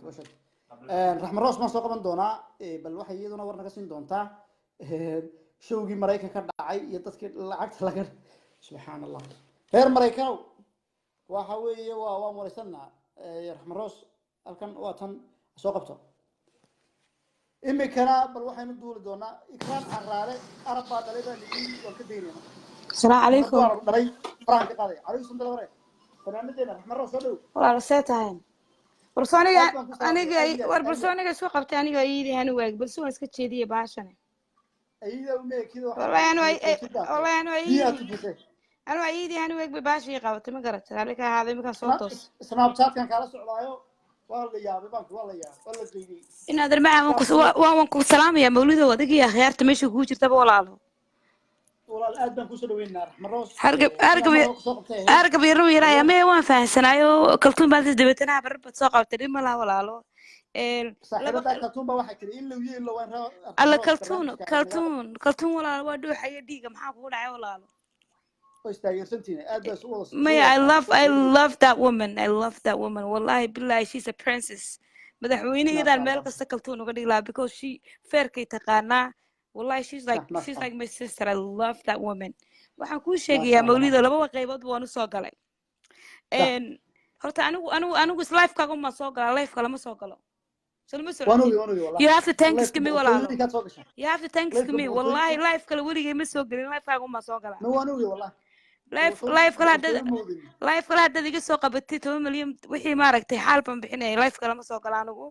وشك رحمة روس ما سوق من دونا بل واحد يدونا ورنا قسين دونتا شوقي مريكا كدعي يتذكر العكس لكن سبحان الله غير مريكا وحوي ومرسلنا رحمة روس الكن وطن سوقته إمي كان بل واحد ندور دونا إكرام عرارة أربعة دليل اللي وكديرنا السلام عليكم دري فرانك قاضي عليكم السلام ورحمة فنعمدنا رحمة روس ودو والله رسيتها برسونيga aniga war برسونيga soo qabtay aniga ayidii han waag balsoon iska jeediye baashan ayida u meekido wallahi anu ayidii han waag baashii qabatay ma garatay halka haaday markaan soo toos snapchat kan kala socdaayo waa la yaabay baan ku wala qeybiyay inaad armaha waan ku salaamaya mawlido wadagiya khiyaarta meesha ku jirtaba walaalo walaal aad baan ku soo dhaweynaa raxmaroos argab yaro yaraya ma waan fahansanaayo kaltuun baad dabeetana barbad soo qabtay ma la walaalo saaxiibada kaltuun baa waxa kale in la wiilo waan alla kaltuun walaalo waa dhuuxaya dhiiga maxaa kugu dhacay walaalo Maya, I love that woman. Wallahi billahi, she's a princess. Madaxweynaheedan meel kasta kaltuun uga dhigi lahaa because she fairkay taqaanaa. Wallahi she's like my sister. I love that woman. Waxaan kuu sheegayaa mawlido laba qaybood waan u soo galay. Horta anigu live kaaga ma soo galaa, live kala ma soo galo. You have to thanks me walaalo. You have to thanks me. Wallahi live kala weligay ma soo galin, live kaaga ma soo galaa. wallahi. live kala hadda iga soo qabatay 10 milyan wixii ma aragtay xaal baan bixinay live kala ma soo gala anigu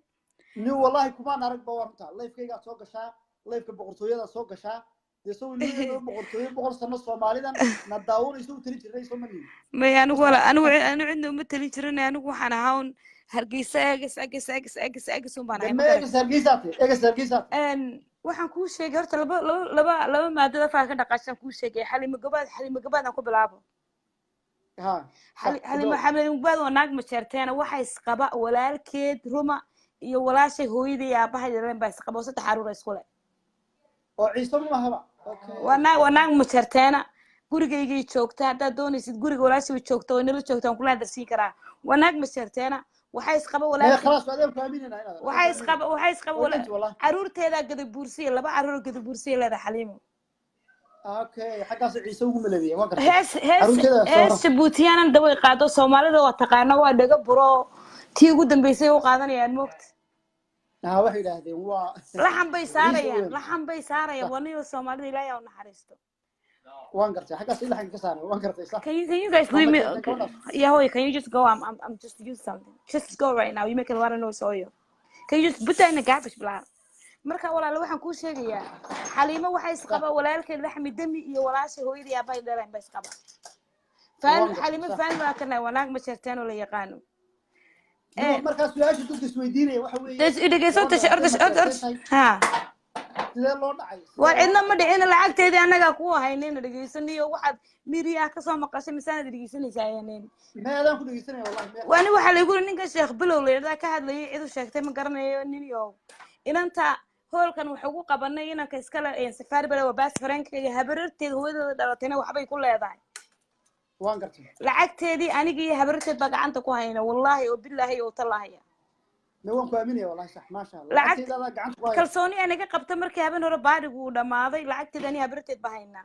ni wallahi kuma arag ba warta live kayga soo gashaa live ka boqortooyada soo gashaa deesoo live boqortooyada boqor sano Soomaalidan na daawanayso u tiri jiray Soomaaliya ma anigu cidna uma tali jirin anigu waxaan ahaan hargeysa egas un baan ahay waxaan kuu sheegay horta laba maadada faa ka dhaqashan kuu sheegay xalimo gabaad aan ku bilaabo xalimo gabaad waa naag majeerteena waxa isqaba walaalkeed ruma iyo walaashay hooyadii aabahay yareen baa isqaba saddex caruur isku leh oo ciiso ma haba waa naag majeerteena gurigaygay joogtaa haddaad doonaysid guriga walaashay way joogtaa way nala joogtaa kula darsiin karaa waa naag majeerteena waxay isqaba caruurteeda gada buursiye laba caruur gada buursiye leedahay xaliimo xaggaas ciise ugu maleeyay waa gartay hees Jabuutiyaan daway qaado Soomaalida waa taqaana waa dhaga buro tii ugu dambeysay u qaadanayaan moogta waxay yiraahdeen waa laxan bay saarayaan waniyo Soomaalida Ilaahay u naxariisto waan gartay xaggaas ilahay ka saaray waan gartay sax can you guys leave me can you just go I'm just use something just go right now you make a lot of noise oil can you just put that in the garbage blah marka walaal waxaan ku sheegayaa xaliimo waxay isqaba walaalkeed laxmi dami iyo walaashay hooyadii aabay dheereen bay isqaba xaliimo waa kana wanaag ma sheerteen oo la yaqaano marka su'aasha dadka isweydiinaya waxa weeye dhegeyso ha sidee loo dhacay war cidna ma dhicin lacagteedii anaga ku hayneen dhageysaniyo waxaad miriya ka soo maqashay misaanad dhegeysanaysaa ayeen meedan ku dhegeysanay wallahi wani waxa la yiri ninka Sheekh Bilow leeyahay ka hadlayay cid u sheegtay ma garanayo nin iyo inanta hoolkan wuxuu ugu qabanay inanka iskala safari bale waa baas faranka iyo habarteed hooyadooda dhalatayna waxbay ku leedahay waan gartay lacagteedii aniga iyo habarteed baa gacanta ku hayna wallahi oo billahi oo talaahaya waan ku aaminay wallahi sax ma sha Allah lacagteeda gacanta ku hayna kalsooni aniga qabta markii habeen hore baarigu dhamaaday lacagteeda aniga habarteed baa hayna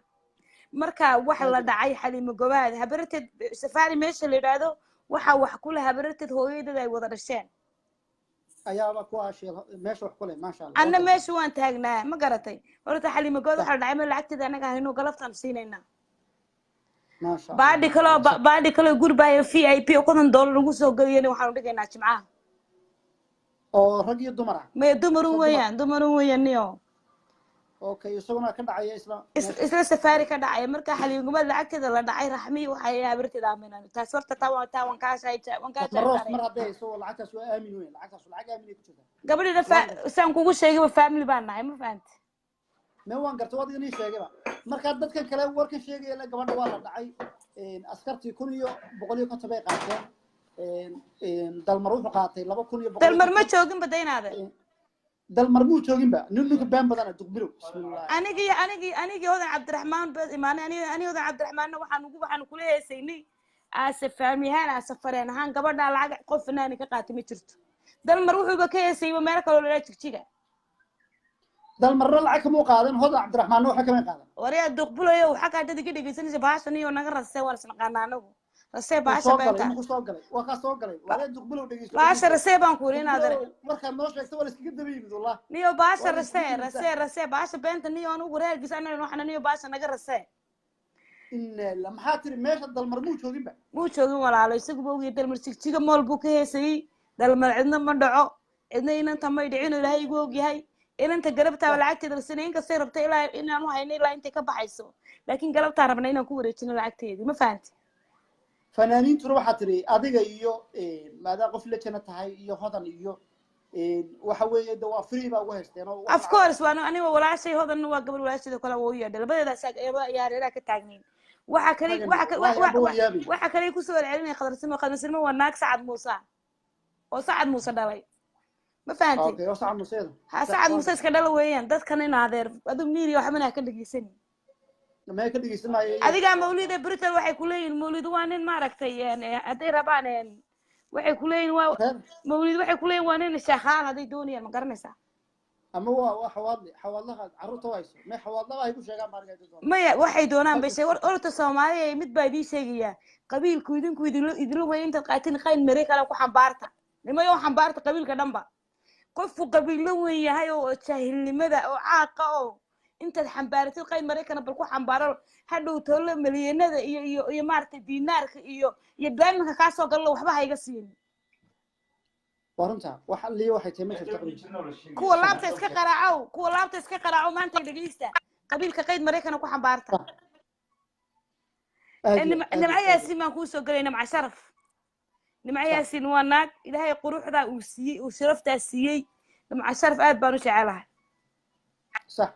marka wax la dhacay xaliimo gobaad habarteed safari meesha la yiraahdo waxa wax ku la habarteed hooyadeed ay wada dhasheen ayaaba ku aashay meesha wax ku leh ma sha Allah anna meesha waan taagnaa ma garatay horta xaliimo gobaad waxa dhacay ma lacagteeda anaga hayno galaftan siinayna ma sha Allah baadi kale gurbayo VIP oo $1 ugu soo galiyeen waxaan u dhigaynaa jimcaha oo rag iyo dumar ah ma dumar weeyaan niyo okay isaguna ka dhacay isla safari ka dhacay marka xaliimo gobaad lacagteeda la dhacay raxmi waxay habarteeda aaminaan taas horta taan ka shaqay mar haday soo lacagtaas waa aamin weyn lacag aamin ku jirta gabadhida saan kugu sheegay family baan nahay ma fahanti ma waan gartay wadiga ni sheegayba marka dadka kale warka sheegay la gabadha waa la dhacay askartii 100 bay qaateen dalmar wuxuu qaatay 200 dalmar ma joogin badaynaada dalmar muu joogin ba ninka baan badan duqbirow bismillaah anigi odan Cabdiraxmaan bad imaanay ani odan Cabdiraxmaan waxaan kula heesaynay family haan safareen ahaan gabadha lacag qof fanaani ka qaatay ma jirto dalmar wuxuu ba ka heesayba meel kale oo la jigjiga dalmarna lacag kama qaadan hodan cabdiraxmaan waxa kama qaadan wariya duqbulayo waxa ka dad iga dhageysanaysa baashan iyo naga rasay war isnaqaana anagu rasay baasha beenta ku soo galay waa ka soo galay wala duqbulow dhageyso baasha rasay baan ku rina adar marka noo sheegto wala iskaga dabayimid wallah niyo baasha rasay baasha beenta niyo anu wareergis anay waxna niyo baasha naga rasay in la maxaa tiri meesha dalmar muu joogin ba muu joogin walaalo isagu boogiyo dalmar jigjiga mool buu ka heesay dalmar cidna ma dhaco cidna inaan tamay dhicin ilaahay igu og yahay inanta galabta lacagteeda saneen ka sii rabtay ilaa inaan u haynay ilaa intay ka baxayso laakiin galabta rabnaa inaan ku wareejino lacagteedii ma fahanti fanaaniintu waxa tiri adiga iyo maada qof la jana tahay iyo hodan iyo waxa weeye waa free ba ugu haysteen oo of course waan aniga walaashay hodan waa gabar walaashada kale oo yeedhay labadeeda saag ayaa reeraa ka taagnayn waxa kale ku soo celinay qadarsimo waa naag Sacad Muuse oo Sacad Muuse dhalay ما فهمتي اوكي وصعد موسيقى ساعد موسى كدل ويان دد كان نادر ادو ميري waxa mana ka dhageysani ma ka dhageysanayo adiga mawlida Britain waxay ku leeyihiin mawlid waa nin ma aragtay haday rabaan waxay ku leeyihiin waa mawlid waxay ku leeyihiin waa nin shaxaan haday doonayaan ma garanaysa ama waa xawaadlaha caruurta wayso ma xawaadlaha ay ku sheegaan markay doonaan ma waxay doonaan bay shay orta Soomaaliya mid baa idin sheegaya qabiilku idinku way inta qaatin qayn mari kala ku xambaarta nimayo xambaarta qabiilka dhanba qofku qabiilo weyn yahay oo jaahilnimada oo caaqa oo inta xambaartay qayn Mareykan bal ku xambaaro hadhow toole milyanada iyo maartay diinaarka iyo daaminka ka soo gal waxba hayga siin waranta waxa liyo waxay tahay qabiil kuwa laabta iska qaraaco maanta dhageysta qabiilka qayn Mareykan ku xambaarta inama ayaasin ma ku soo galayna ma sharaf nimcayaasin waa naag ilaahay quruxda uu siiyay uu sharafta siiyay nimca sharaf aad baan u jecelahay صح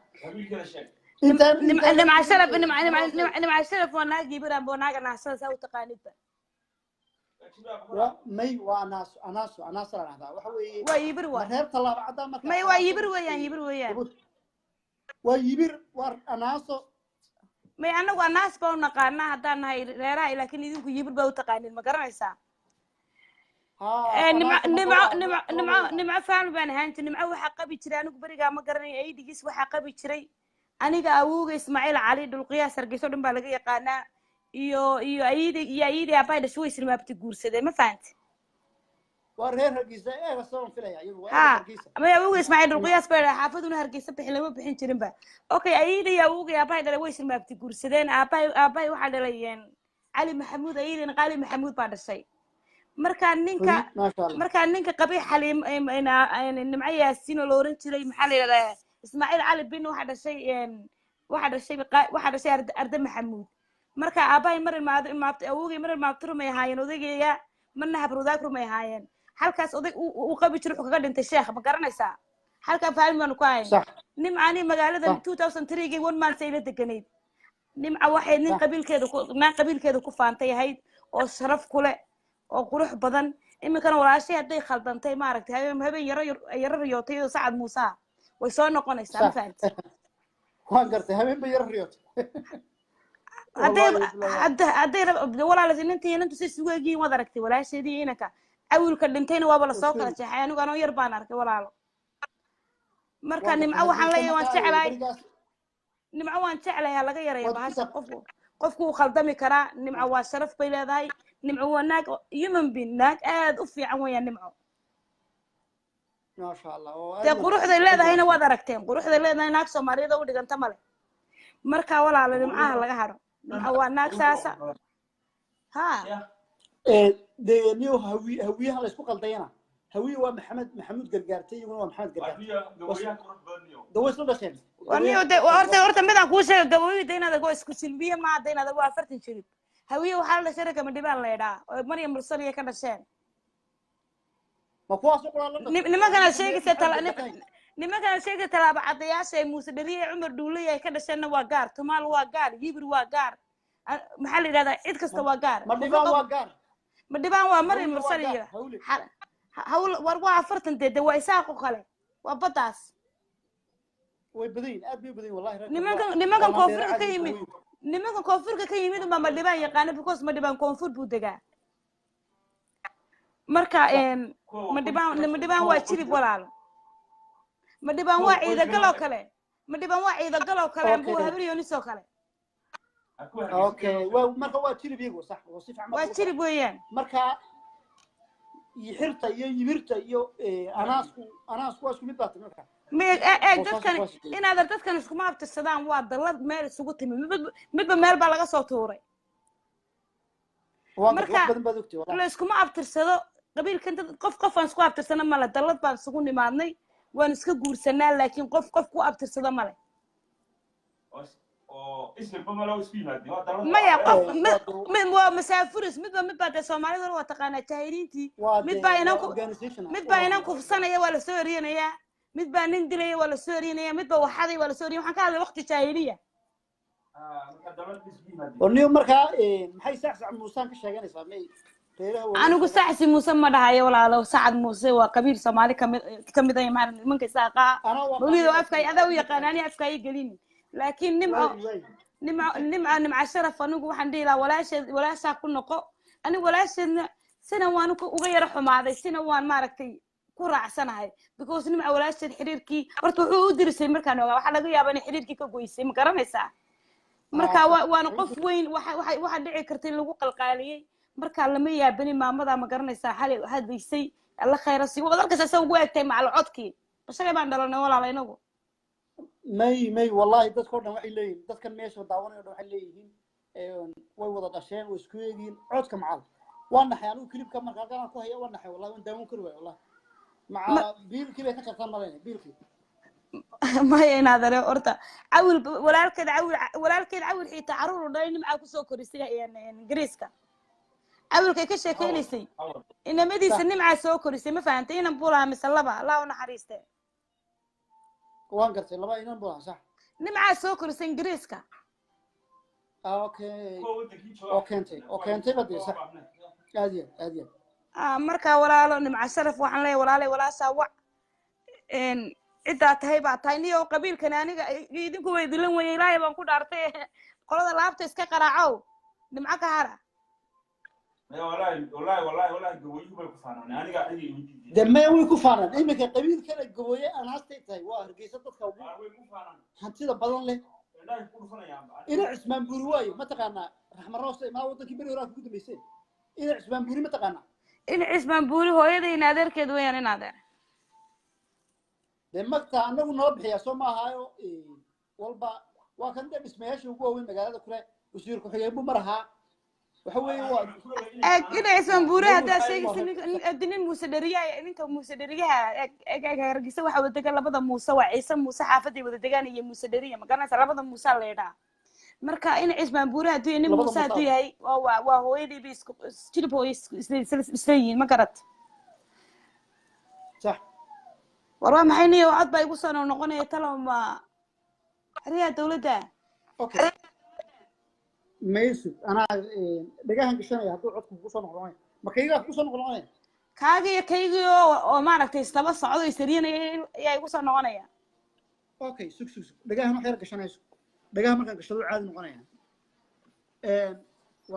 nimca sharaf waa naag gibiraan boo naaga naasada saa u taqaanidba may waa anaas la dhahdaa waxa weeye waa yibir waa reer talaaba cadaa marka may waa yibir weeyaan waa yibir war anaaso may anagu anaas baa u naqaanaa haddaan nahay reeraha laakiin idinku yibir baa u taqaanid ma garanaysaa nimca faan baan ahaanti nimca waxa qabi jiray anigu bariga ma garanay aydigiis waxa qabi jiray aniga awooga Ismaaciil Cali Dhulqiyaas Hargeyso dhan baa laga yaqaanaa iyo ayidi abay dhashay way silmaabti guursaday ma fahanti waa reer Hargeysa ee soo filaya iyagu waa Hargeysa ma awooga Ismaaciil Dhulqiyaas baa xaafaduna Hargeysa bixin lama bixin jirin ba okay ayidi awooga abay dhalay way silmaabti guursadeen abay waxa dhalayeen Ali Maxamuud ayidina Qali Maxamuud baa dhashay marka ninka qabiix xaliim nimca yaasiin oo la oran jiray maxaa la yiraahdaa Ismaaciil Cali bin waxa dhashay Arda Maxamuud marka aabay mar imaabtay awogay mar imaabtay may haayeen odaygeeya marna habrudaag rumay haayeen halkaas oday uu qabi jiray wuxuu kaga dhintay sheekh ma garanaysaa halka faalmaan ku hayn nimcaani magaalada 2003 one month ay la deganeed nimca waxay nin qabiilkeeda ku faantay ahayd oo sharaf ku leh oo qurux badan iminkana walaashay haday khaldantay ma aragtay habeen yar riyootay oo Sacad Muuse way soo noqonaysaa ma fahanti waan gartay habeen yar riyootay haday walaalahay inta si suugaagii wada aragtay walaasheedii inanka awilka dhintayna waaba la soo kala jeexay anigu anoo yar baan arkay walaalo marka nimca waxaan leeyahay waan jeclahay laga yareeyo bahasha qofku khaldami kara nimca waa sharaf bay leedahay nimco waa naag human being naag aad u fiican weeyaan nimco ما شاء الله de quruxda leedahayna waad aragteen quruxda leedahay naag Soomaaliyeed oo dhiganta male marka walaalo nimcaha laga haro nimco waa naag saasa ha de niyo hawiyaha la isku qaldayna hawiye waa maxamuud gargaartay iyo waa maxamed gargaartay dawo isla dhasheen waniyo de horta midaan ku sheegay gabooyida inaad go isku silbiye ma hadda inaad waa 40 jirib hawiye waxa la shirka ma dhibaan leedaa oo Maryam Mursaliya ka dhasheen ma kuwaas u qoran nimankana sheegay talaaba cadayaasha Muuse Dhariye Cumar Dhuuliye ay ka dhasheen waa gaar Tumaal waa gaar Yibir waa gaar maxaa la yiraahdaa cid kasta waa gaar ma dhibaan waa Maryam Mursaliya hawl war waa 40 deed waa isaaqo kale waa badaas way badin aad bay badin wallahi nimankan koonfurka ka yimid ma dhibaan yaqaan because ma dhibaan koonfur buu degaa marka ma dhibaan waa jirib walaalo ma dhibaan waa ciida galoo kale ma dhibaan waa ciida galoo kale ambuu habriyoonisoo kale okay marka waa jirib iyagu sax oo si fiican waa jirib weeyaan marka yixirta iyo yibirta iyo anaasku waa isku mid baa marka dadkan iskuma abtirsadaan waa dalad meel isugu timi midba meel baa laga soo tuuray marka la iskuma abtirsado qabiilkan qof aan isku abtirsana male dalad baan isugu nimaadnay waan iska guursanaa laakiin qof ku abtirsado male maya qof waa masaafuris midbaa dee soomaalida waa taqaanaa jaahiliintii midbaa inan kufsanaya waa lasoo eriyanayaa midbaa nin dilaya waa lasoo eriyanayaa midbaa waxaday waa lasoo eriya waxaan ka hadlay waqti jaahiliya oniyo markaa maxay saxsax muusaan ka sheeganaysaa anigu saxsi muuse ma dhahayo walaalo sacad muuse waa qabiil soomaali kamid ah maan nimanka saaqaa walido afkay adaa u yaqaanaani afkay gelin laakiin nimca sharaf anigu waxaan dhihi lahaa walaashaa ku noqo anigu walaasheedna sina waan uga yara xumaaday sina waan maaragtay ku raacsanahay because nimca walaasheed xiriirkii horta wuxuu u dirisay markaan ogaa waxaa laga yaabaa inay xiriirkii ka goysay ma garanaysaa marka waana qof weyn waxa dhici karta in lagu qalqaaliyey marka lama yaabani maamada ma garanaysaa xalay hadaysay alla khayrasi wada arkaysa soo ugu egtay macal codkii bashay baan dhalanay walaala inagu may wallahi dadkoo dhan waxay leeyihiin dadkan meesha daawanayo dhan waxay leeyihiin way wada dhasheen way isku eegiin codka macal waan naxay anigu klibka marka halkaan ku haya waan naxay wallahi waan daawan kari waay wallahi maca biilkii bay ka qartaan malayna biilkii maya inaadare horta walaalkeed cawil xiita caruur dhalay nimcaa kusoo korisay ingiriiska cawilkay ka sheekeynaysay inamadiisa nimcaa soo korisay ma fahantay inan bulaha mise laba allah u naxariiste waan gartay laba inan bulaha sax nimcaa soo korisay ingiriiska okay oo keentay badii sax aad marka walaalo nimca sharaf waxaan leeyahay walaalay walaashaa wac ciddaa tahay baa tahay niyo qabiilkan aniga idinku way dilan weeye ilaahay baan ku dhaartay qolada laabta iska qaraacow nimco ka hara والله قوي ما كفانا أنا دمي وين كفانا إنك قبيل كذا قوي أنا هستيتها وهرجيسة تتكون هنتيجة بدل له إلى عثمان بورواي ما تقنا رحم الراس ما وضع كبير وراك كده بيصير إلى عثمان بوري ما تقنا إلى عثمان بوري هو يدي نادر كده وين نادر دمك تعنى ونربح يا سوما هايو والبا وكان ده بسميهاش وجوه وين مجال هذا كله وسير كحيبو مرها كده اسم بوري هذا شيء الدين موسى إنك موسى دريا رجسوا حاول تقول بدأ موسى وعيسى موسى حافظي بدأ تقول إيه موسى دريا ما كان سلا بدأ موسى ليدا مركا إن اسم بوري هذا إن موسى دريا وهو يدي بيس تجيب هو يسلين ما كرت صح والله ما حيني وعد بيقول صار ونقول يتلو ما ريا دولته أوكي ميسو أنا دقيقة هنكشنا يا هدول عدكم قصة نقولين ما كيجا قصة نقولين كاجي وما رحت يستبص عضو يسرين يا قصة نقولين أوكي سك دقيقة هم حيرك كشنا يسوق دقيقة ما كان كشلو عاد نقولين